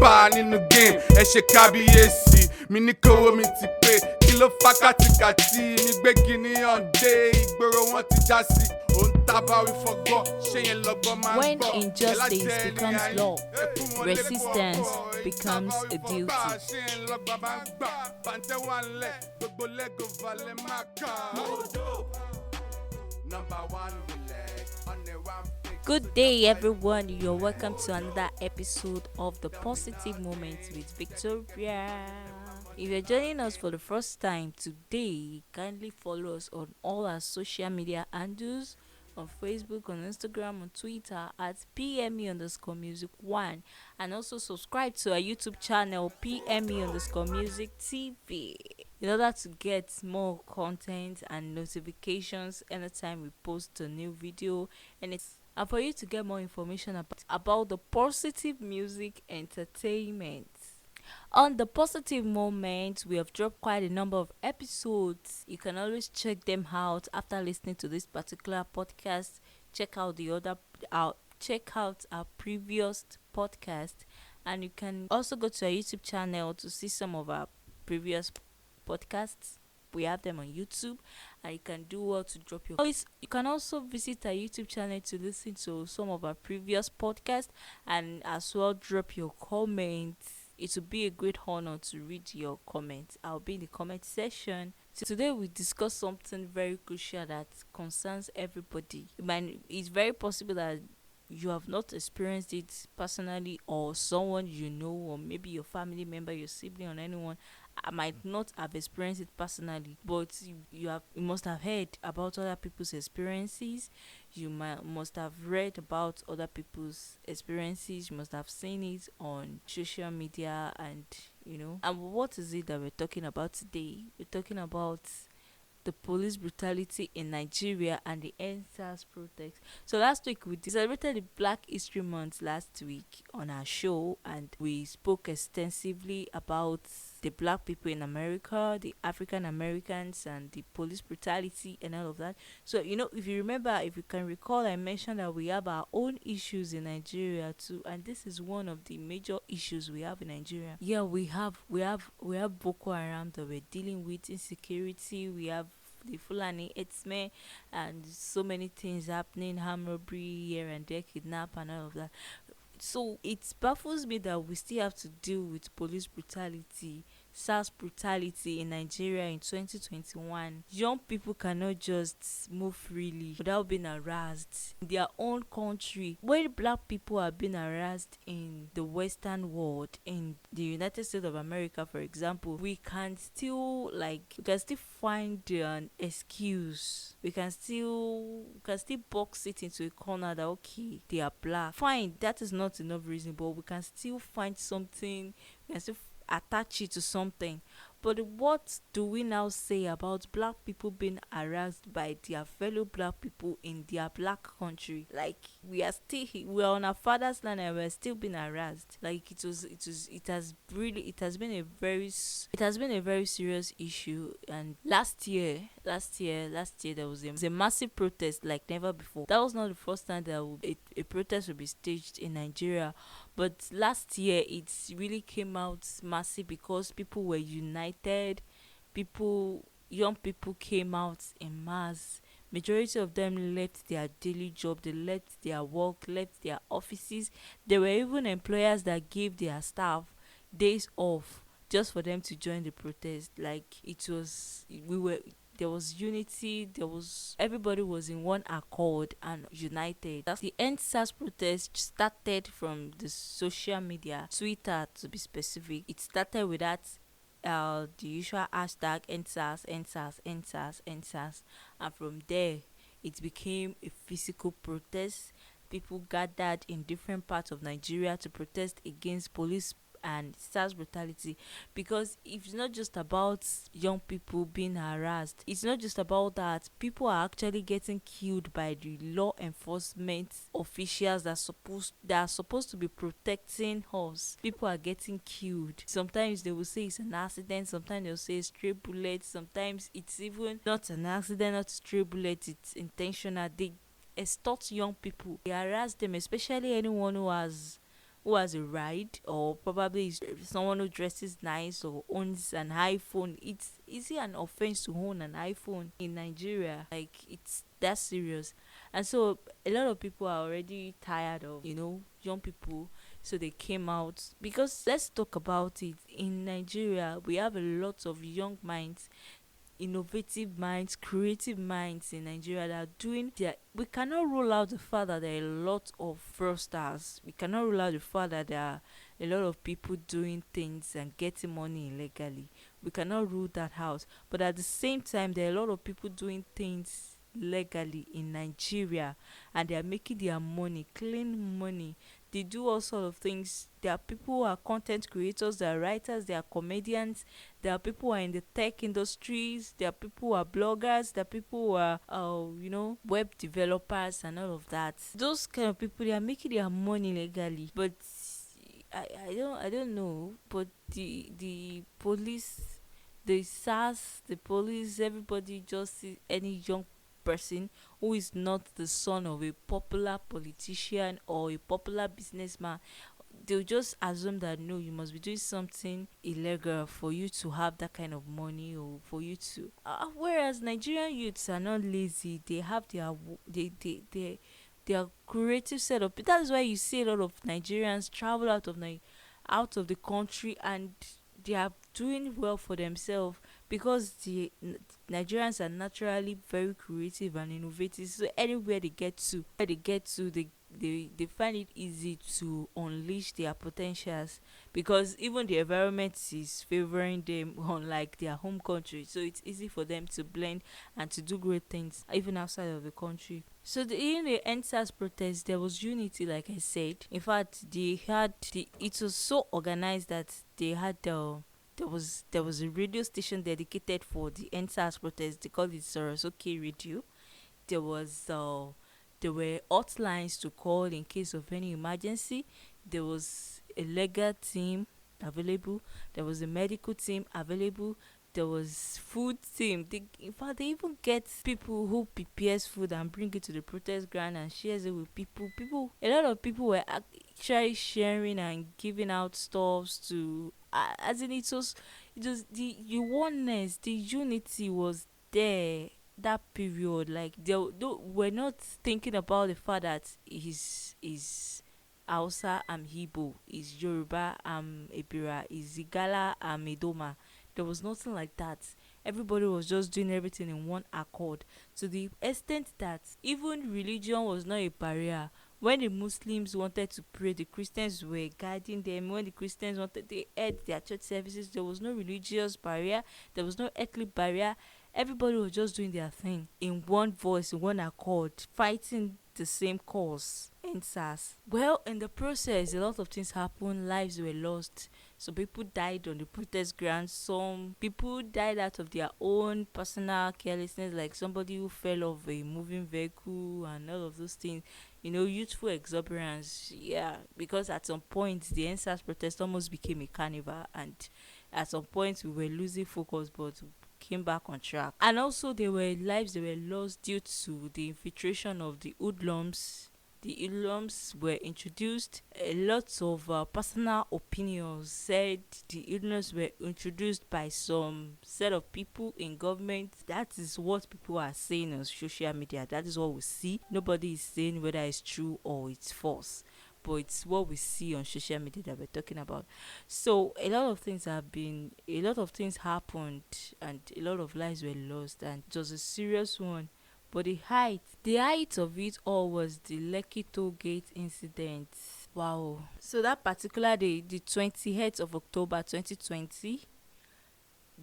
bá nínú game ẹ ṣe kábíyèsí mi ní kówó mi ti pé kí ló fà kàtìkàtì mi gbé kíní ọ̀dẹ́ ìgboro wọn ti já sí òun tábà wí fọgbọ́ ṣé yẹn lọ́gbọ́n máa ń When gbọ́ injustice becomes law, resistance becomes a duty. Good day, everyone. You're welcome to another episode of The Positive Moment with Victoria. If you're joining us for the first time today, kindly follow us on all our social media handles, on Facebook, on Instagram, on Twitter at PME_music1, and also subscribe to our YouTube channel PME_music TV in order to get more content and notifications anytime we post a new video, and for you to get more information about the positive music entertainment. On The Positive Moment, we have dropped quite a number of episodes. You can always check them out after listening to this particular podcast. Check out our previous podcast, and you can also go to our YouTube channel to see some of our previous podcasts. We have them on YouTube, and you can do well to drop your voice. You can also visit our YouTube channel to listen to some of our previous podcasts, and as well drop your comments. It will be a great honor to read your comments. I'll be in the comment section. So today we discuss something very crucial that concerns everybody. It's very possible that you have not experienced it personally, or someone you know, or maybe your family member, your sibling, or anyone might not have experienced it personally, but you must have heard about other people's experiences. You must have read about other people's experiences. You must have seen it on social media, and and what is it that we're talking about today? We're talking about the police brutality in Nigeria and the End Sars protest. So last week we celebrated the Black History Month last week on our show, and we spoke extensively about the black people in America, the African Americans, and the police brutality and all of that. So if you can recall, I mentioned that we have our own issues in Nigeria too, and this is one of the major issues we have in Nigeria. Yeah, we have Boko Haram that we're dealing with, insecurity. We have the Fulani Etzme, and so many things happening, armed robbery here and there, kidnap and all of that. So it baffles me that we still have to deal with police brutality, SARS brutality in Nigeria in 2021. Young people cannot just move freely without being harassed in their own country. When black people are being harassed in the Western world, in the United States of America, for example, we can still find an excuse. We can still box it into a corner that okay, they are black. Fine, that is not enough reason, but we can still find something. We can still attach it to something. But what do we now say about black people being harassed by their fellow black people in their black country? Like, we are on our father's land and we're still being harassed. Like, it has been a very serious issue. And last year there was a massive protest like never before. That was not the first time that a protest would be staged in Nigeria, but last year it really came out massive because people were united. Young people came out in mass. Majority of them left their daily job, they left their work, left their offices. There were even employers that gave their staff days off just for them to join the protest. Like, there was unity, everybody was in one accord and united. That's the End Sars protest started from the social media, Twitter to be specific. It started with that the usual hashtag End Sars, End Sars, End Sars, End Sars, and from there it became a physical protest. People gathered in different parts of Nigeria to protest against police and SARS brutality, because it's not just about young people being harassed. It's not just about that. People are actually getting killed by the law enforcement officials that are supposed to be protecting us. People are getting killed. Sometimes they will say it's an accident, sometimes they'll say stray bullets, sometimes it's even not an accident, not stray bullet, it's intentional. They extort young people, they harass them, especially anyone who has who has a ride, or probably is someone who dresses nice or owns an iPhone. It's is it an offense to own an iPhone in Nigeria? Like, it's that serious. And so a lot of people are already tired of, young people. So they came out, because let's talk about it. In Nigeria, we have a lot of young minds, innovative minds, creative minds in Nigeria that are doing their. We cannot rule out the fact that there are a lot of fraudsters. We cannot rule out the fact that there are a lot of people doing things and getting money illegally. We cannot rule that out. But at the same time, there are a lot of people doing things legally in Nigeria, and they are making their money, clean money. They do all sort of things. There are people who are content creators, there are writers, there are comedians, there are people who are in the tech industries, there are people who are bloggers, there are people who are web developers and all of that. Those kind of people, they are making their money legally. But I don't know. But the police, the SARS, the police, everybody just see any young person who is not the son of a popular politician or a popular businessman, they'll just assume that no, you must be doing something illegal for you to have that kind of money, or for you to whereas Nigerian youths are not lazy. They have their creative setup. That's why you see a lot of Nigerians travel out of the country, and they are doing well for themselves, because the Nigerians are naturally very creative and innovative. So anywhere they get to, they find it easy to unleash their potentials, because even the environment is favoring them unlike their home country. So it's easy for them to blend and to do great things even outside of the country. So in the End Sars protest, there was unity, like I said. In fact, it was so organized that they had there was a radio station dedicated for the End Sars protest. They called it Sorosoke Radio. There was there were hotlines to call in case of any emergency. There was a legal team available. There was a medical team available. There was food team. In fact, they even get people who prepares food and bring it to the protest ground and shares it with people. A lot of people were actually sharing and giving out stuffs to. As in, it was the oneness, the unity was there that period. Like, we're not thinking about the fact that is Hausa, I'm Igbo, is Yoruba, I'm Ebira, is Igala, I'm Idoma. There was nothing like that. Everybody was just doing everything in one accord, to the extent that even religion was not a barrier. When the Muslims wanted to pray, the Christians were guiding them. When the Christians wanted, they had their church services. There was no religious barrier. There was no earthly barrier. Everybody was just doing their thing in one voice, in one accord, fighting the same cause. End Sars. Well, in the process, a lot of things happened. Lives were lost. Some people died on the protest ground. Some people died out of their own personal carelessness, like somebody who fell off a moving vehicle and all of those things. Youthful exuberance. Yeah, because at some point, the End Sars protest almost became a carnival, and at some point, we were losing focus, but came back on track. And also, there were lives that were lost due to the infiltration of the hoodlums. The hoodlums were introduced. A lot of personal opinions said the hoodlums were introduced by some set of people in government. That is what people are saying on social media. That is what we see. Nobody is saying whether it's true or it's false, but it's what we see on social media that we're talking about. So a lot of things happened, and a lot of lives were lost, and it was a serious one. But the height of it all was the Lekki Toll gate incident. Wow. So that particular day, the 28th of October 2020,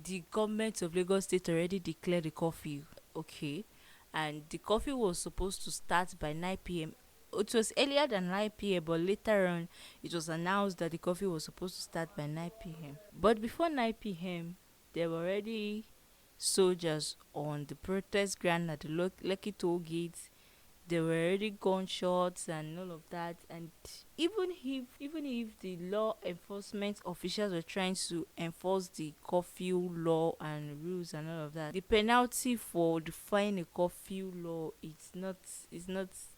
the government of Lagos State already declared the curfew. Okay. And the curfew was supposed to start by 9 p.m. It was earlier than 9 p.m., but later on, it was announced that the curfew was supposed to start by 9 p.m. But before 9 p.m., there were already soldiers on the protest ground at the Lekki Toll Gate. There were already gunshots and all of that. And even if the law enforcement officials were trying to enforce the curfew law and rules and all of that, the penalty for defying a curfew law, it's not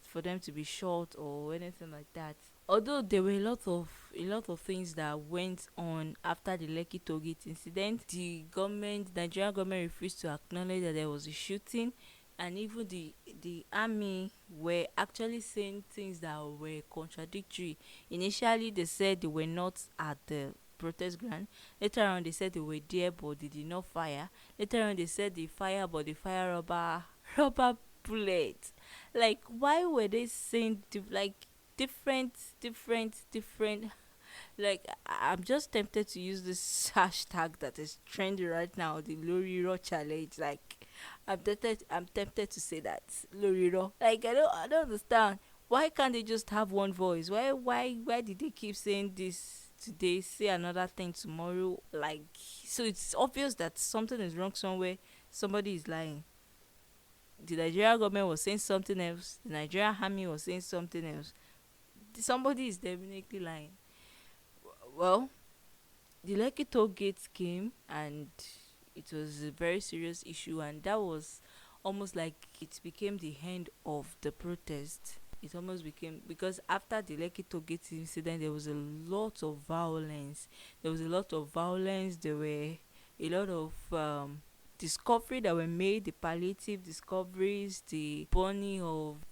for them to be shot or anything like that. although there were a lot of things that went on after the Lekki Toll incident, Nigerian government refused to acknowledge that there was a shooting, and even the army were actually saying things that were contradictory. Initially, they said they were not at the protest ground. Later on, they said they were there, but they did not fire. Later on, they said they fire, but they fire rubber bullets. Like, why were they saying different? Like, I'm just tempted to use this hashtag that is trending right now, the Loriro challenge. Like, I'm tempted to say that Loriro. Like, I don't understand. Why can't they just have one voice? Why did they keep saying this today, say another thing tomorrow? Like, so it's obvious that something is wrong somewhere. Somebody is lying. The Nigerian government was saying something else. The Nigerian army was saying something else. Somebody is definitely lying. Well, the Lekki toll gate came, and it was a very serious issue, and that was almost like it became the end of the protest. It almost became, because after the Lekki toll gate incident, there was a lot of violence. There were a lot of discovery that were made, the palliative discoveries, the burning of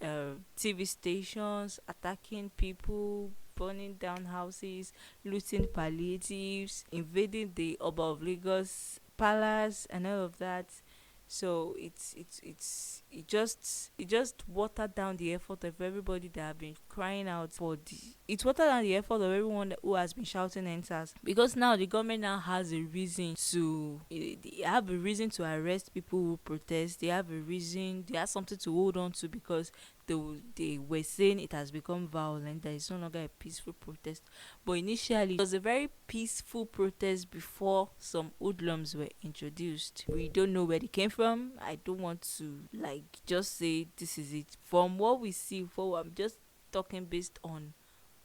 TV stations, attacking people, burning down houses, looting palliatives, invading the Oba of Lagos palace, and all of that. So it just watered down the effort of everybody that have been crying out for the it watered down the effort of everyone who has been shouting End Sars, because now the government now has a reason to they have a reason to arrest people who protest. They have something to hold on to, because they were saying it has become violent, that it's no longer a peaceful protest. But initially, it was a very peaceful protest before some hoodlums were introduced. We don't know where they came from. I don't want to just say this is it. From what we see, I'm just talking based on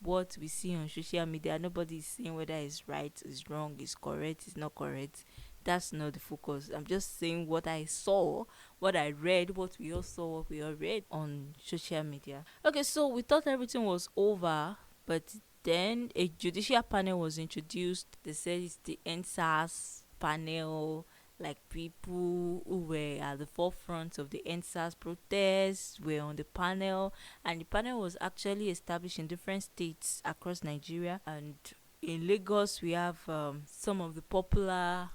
what we see on social media. Nobody is saying whether it's right, it's wrong, it's correct, it's not correct. That's not the focus. I'm just saying what I saw, what I read, what we all saw, what we all read on social media. Okay, so we thought everything was over, but then a judicial panel was introduced. They said it's the End Sars panel, like people who were at the forefront of the End Sars protests were on the panel, and the panel was actually established in different states across Nigeria. And in Lagos, we have some of the popular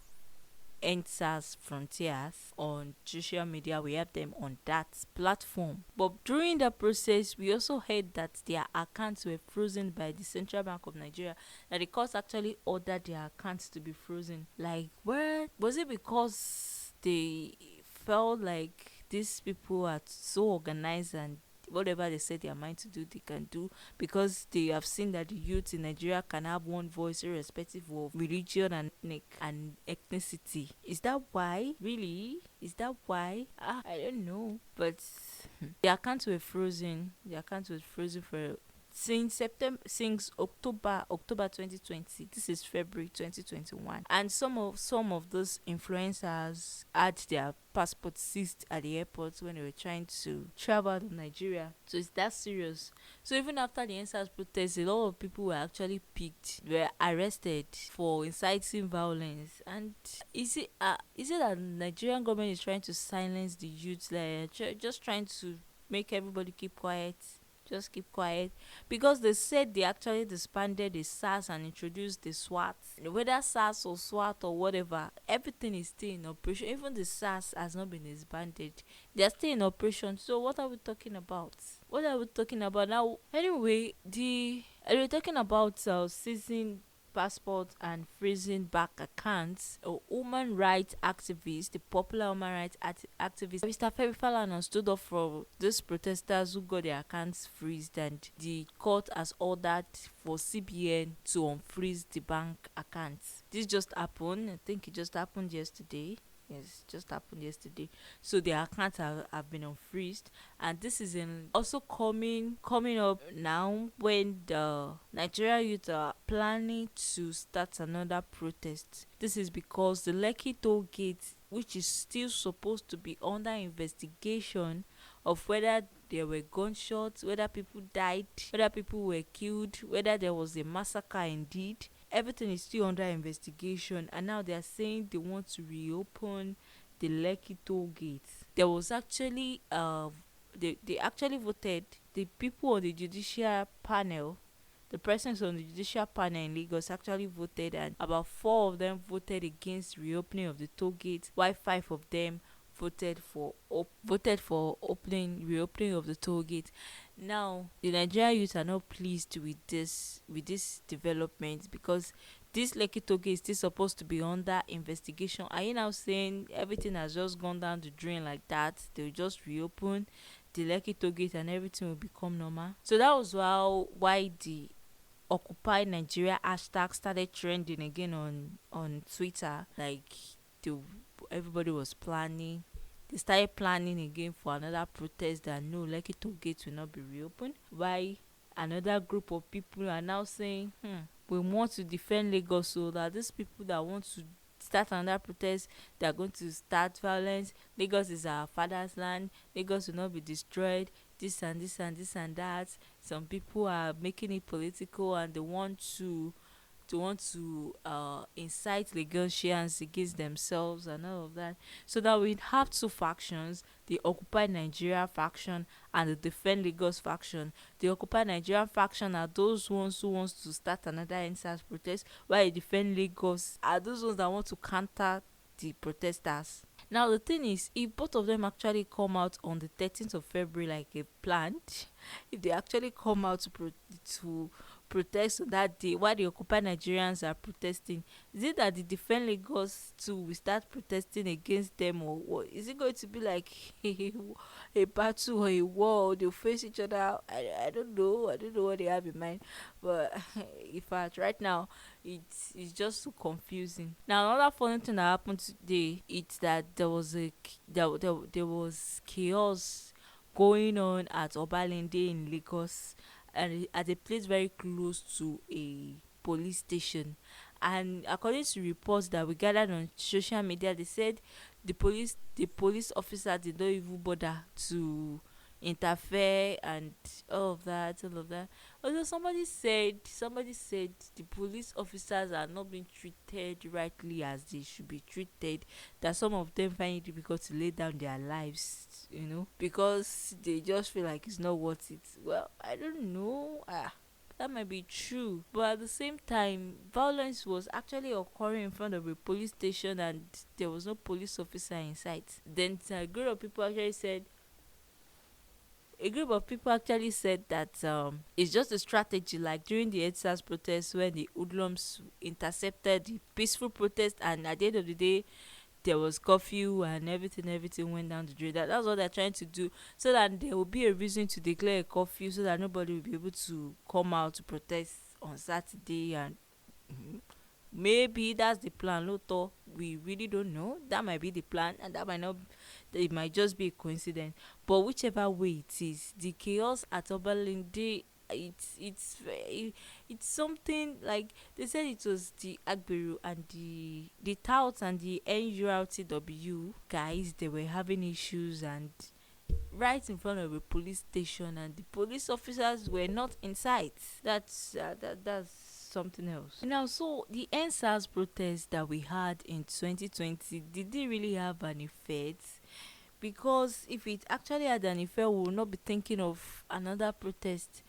End Sars frontiers on social media. We have them on that platform. But during the process, we also heard that their accounts were frozen by the Central Bank of Nigeria. That the court actually ordered their accounts to be frozen. Like, where was it? Because they felt like these people are so organized, and whatever they say their mind to do, they can do, because they have seen that the youth in Nigeria can have one voice irrespective of religion and ethnicity. Is that why? Really? Is that why? I don't know. But the accounts were frozen. For since October 2020. This is February 2021, and some of those influencers had their passports seized at the airport when they were trying to travel to Nigeria. So it's that serious. So even after the End Sars protest, a lot of people were arrested for inciting violence. And is it that Nigerian government is trying to silence the youth, like just trying to make everybody keep quiet? Just keep quiet, because they said they actually disbanded the SARS and introduced the SWAT. Whether SARS or SWAT or whatever, everything is still in operation. Even the SARS has not been disbanded. They are still in operation. So what are we talking about? Now? Anyway, we're talking about seizing passports and freezing back accounts. A human rights activist, the popular human rights activist Mr. Femi Falana, stood up for these protesters who got their accounts freezed, and the court has ordered for CBN to unfreeze the bank accounts. This just happened. I think it just happened yesterday. Yes, just happened yesterday. So their accounts have been unfreezed, and this is also coming up now when the Nigeria youth are planning to start another protest. This is because the Lekki toll gate, which is still supposed to be under investigation of whether there were gunshots, whether people died, whether people were killed, whether there was a massacre indeed. Everything is still under investigation, and now they are saying they want to reopen the Lekki Toll gate. There was actually they actually voted, the people on the judicial panel, the persons on the judicial panel in Lagos actually voted, and about 4 of them voted against reopening of the toll gate, while 5 of them voted for reopening of the toll gate. Now, the Nigerian youth are not pleased with this development, because this Lekki toll gate is still supposed to be under investigation. Are you now saying everything has just gone down the drain like that? They will just reopen the Lekki toll gate and everything will become normal? So that was why the Occupy Nigeria hashtag started trending again on Twitter. Like, the, everybody was planning. They started planning again for another protest that no, Lekki toll gate will not be reopened. Why another group of people are now saying, we want to defend Lagos, so that these people that want to start another protest, they are going to start violence. Lagos is our father's land. Lagos will not be destroyed. This and this and this and that. Some people are making it political, and they want to incite Lagosians against themselves and all of that. So that we have 2 factions, the Occupy Nigeria faction and the Defend Lagos faction. The Occupy Nigeria faction are those ones who wants to start another End Sars protest, while the Defend Lagos are those ones that want to counter the protesters. Now the thing is, if both of them actually come out on the 13th of February like a planned, if they actually come out to protest on that day while the Occupy Nigerians are protesting, is it that the Defend Lagos too will start protesting against them, or what? Is it going to be like a battle or a war? They'll face each other. I don't know. I don't know what they have in mind. But in fact, right now, it's just so confusing. Now, another funny thing that happened today is that there was chaos going on at Obalende in Lagos, and at a place very close to a police station. And according to reports that we gathered on social media, they said the police officer did not even bother to interfere and all of that. Although somebody said the police officers are not being treated rightly as they should be treated, that some of them find it difficult to lay down their lives, because they just feel like it's not worth it. Well, I don't know. That might be true, but at the same time, violence was actually occurring in front of a police station and there was no police officer in sight. Then a group of people actually said that it's just a strategy, like during the End Sars protest when the hoodlums intercepted the peaceful protest, and at the end of the day there was curfew and everything went down the drain. That's what they're trying to do, so that there will be a reason to declare a curfew, so that nobody will be able to come out to protest on Saturday. And maybe that's the plan. Loto, we really don't know. That might be the plan, and that might not. It might just be a coincidence. But whichever way it is, the chaos at Obalende, it's something like they said it was the Agberu and the touts and the NURTW guys. They were having issues, and right in front of a police station, and the police officers were not in sight. That's something else. Now, so the End Sars protest that we had in 2020, did it really have an effect? Because if it actually had an effect, we will not be thinking of another protest.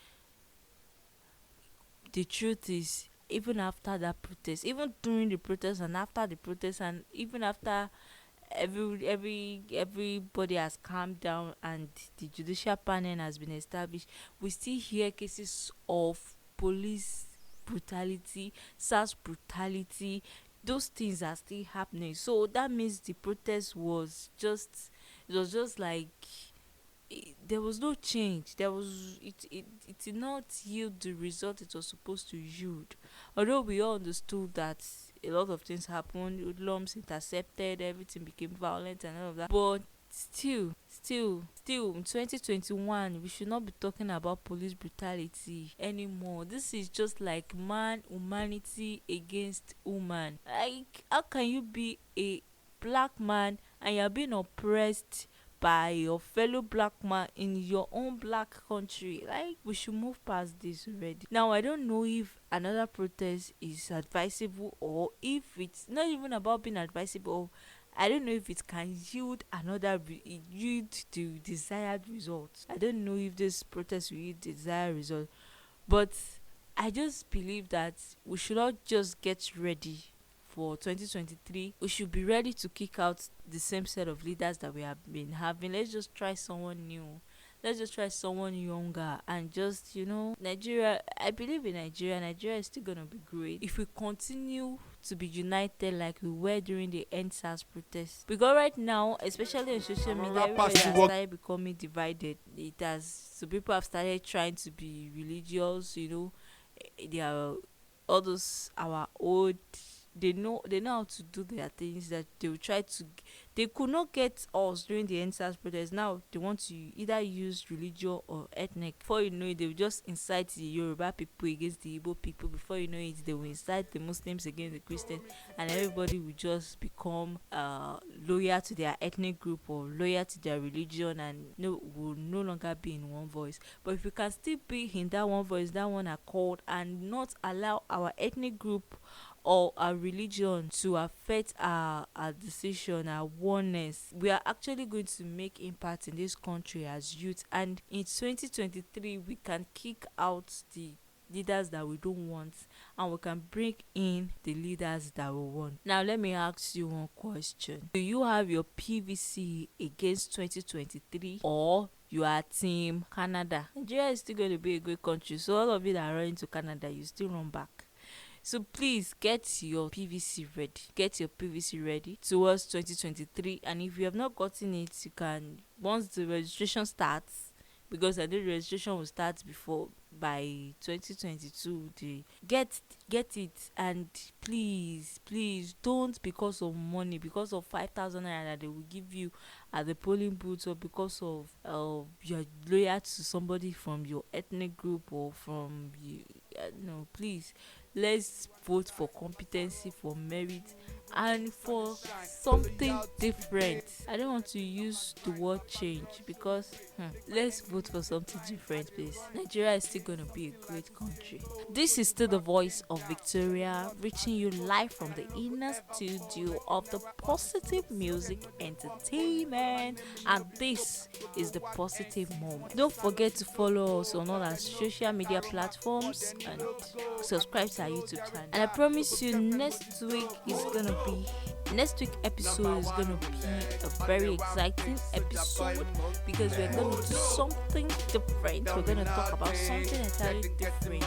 The truth is, even after that protest, even during the protest and after the protest, and even after everybody has calmed down and the judicial panel has been established, we still hear cases of police brutality, SARS brutality. Those things are still happening. So that means the protest was just like there was no change. It did not yield the result it was supposed to yield. Although we all understood that a lot of things happened, hoodlums intercepted, everything became violent and all of that. But still, in 2021, we should not be talking about police brutality anymore. This is just like humanity against woman. Like, how can you be a black man and you're being oppressed by your fellow black man in your own black country. Like, we should move past this already. Now, I don't know if another protest is advisable, or if it's not even about being advisable. I don't know if it can yield yield the desired results. I don't know if this protest will yield the desired result, but I just believe that we should not just get ready for 2023. We should be ready to kick out the same set of leaders that we have been having. Let's just try someone new. Let's just try someone younger, and just, Nigeria. I believe in Nigeria. Nigeria is still gonna be great if we continue to be united like we were during the End Sars protest. Because right now, especially on social media, everybody has started becoming divided. So people have started trying to be religious. They are all those our old. They know how to do their things, that they will try to. They could not get us during the End Sars protest. Now they want to either use religion or ethnic. Before you know it, they will just incite the Yoruba people against the Igbo people. Before you know it, they will incite the Muslims against the Christians, and everybody will just become loyal to their ethnic group or loyal to their religion, and will no longer be in one voice. But if we can still be in that one voice, that one accord, and not allow our ethnic group or our religion to affect our decision, our oneness, we are actually going to make impact in this country as youth. And in 2023, we can kick out the leaders that we don't want, and we can bring in the leaders that we want. Now, let me ask you one question. Do you have your PVC against 2023, or you are team Canada? Nigeria is still going to be a great country, so all of you that are running to Canada, you still run back. So please get your PVC ready. Get your PVC ready towards 2023. And if you have not gotten it, you can, once the registration starts, because I know the registration will start by 2022. Get it, and please don't, because of money, because of 5,000 naira that they will give you at the polling booth, or because of you're loyal to somebody from your ethnic group or from you. No, please. Let's vote for competency, for merit, and for something different. I don't want to use the word change, because let's vote for something different, please. Nigeria is still going to be a great country. This is still the voice of Victoria, reaching you live from the inner studio of the Positive Music Entertainment, and this is the Positive Moment. Don't forget to follow us on all our social media platforms and subscribe to our YouTube channel. And I promise you, next week episode is gonna be a very exciting episode, because we're gonna do something different. We're gonna talk about something entirely different.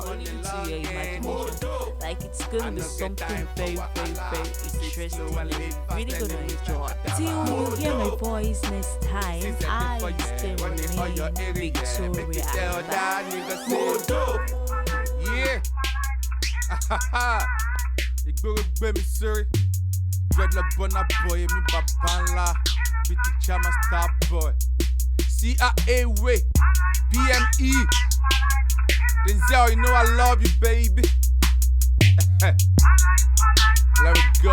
Only to your imagination. Like, it's gonna be something very, very, very interesting. And you're really gonna enjoy. Till you hear my voice next time, I still remain Victoria. Yeah. Igboro gbé mi sórí, dreadlock burna boy, èmi bàbá ńlá, bí ti Chama star boy. CIA way, PME. Denzel, you know I love you, baby. Let it go.